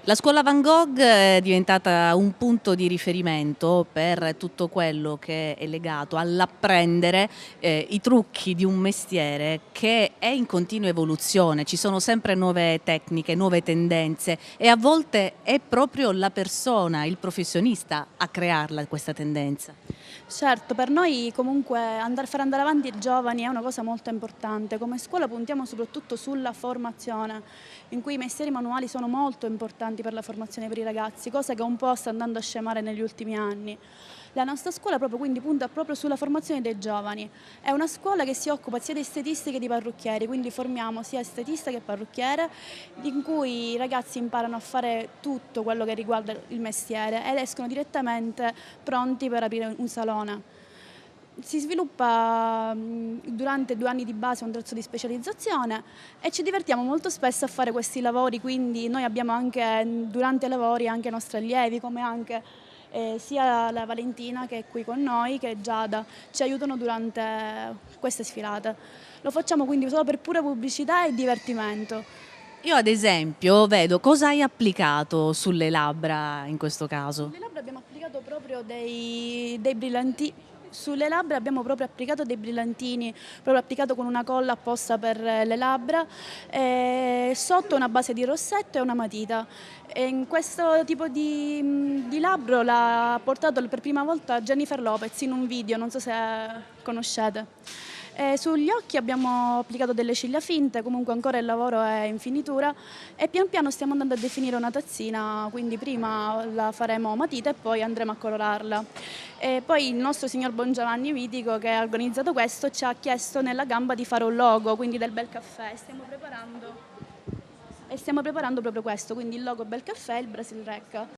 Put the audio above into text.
La scuola Van Gogh è diventata un punto di riferimento per tutto quello che è legato all'apprendere i trucchi di un mestiere che è in continua evoluzione, ci sono sempre nuove tecniche, nuove tendenze e a volte è proprio la persona, il professionista a crearla questa tendenza. Certo, per noi comunque far andare avanti i giovani è una cosa molto importante. Come scuola puntiamo soprattutto sulla formazione, in cui i mestieri manuali sono molto importanti per la formazione per i ragazzi, cosa che un po' sta andando a scemare negli ultimi anni. La nostra scuola proprio quindi punta proprio sulla formazione dei giovani. È una scuola che si occupa sia di estetisti che di parrucchieri, quindi formiamo sia estetista che parrucchiere, in cui i ragazzi imparano a fare tutto quello che riguarda il mestiere ed escono direttamente pronti per aprire un salone. Si sviluppa durante 2 anni di base un corso di specializzazione e ci divertiamo molto spesso a fare questi lavori, quindi noi abbiamo anche durante i lavori anche i nostri allievi, come anche sia la Valentina che è qui con noi che Giada, ci aiutano durante queste sfilate. Lo facciamo quindi solo per pura pubblicità e divertimento. Io ad esempio vedo cosa hai applicato sulle labbra in questo caso. Sulle labbra abbiamo applicato proprio dei brillanti. Sulle labbra abbiamo proprio applicato dei brillantini, proprio applicato con una colla apposta per le labbra, sotto una base di rossetto e una matita. E in questo tipo di labbro l'ha portato per prima volta Jennifer Lopez in un video, non so se conoscete. Sugli occhi abbiamo applicato delle ciglia finte, comunque ancora il lavoro è in finitura e pian piano stiamo andando a definire una tazzina, quindi prima la faremo a matita e poi andremo a colorarla. E poi il nostro signor Bongiovanni Mitico, che ha organizzato questo, ci ha chiesto nella gamba di fare un logo, quindi del bel caffè. Stiamo preparando proprio questo, quindi il logo Bel Caffè e il Brasil Rec.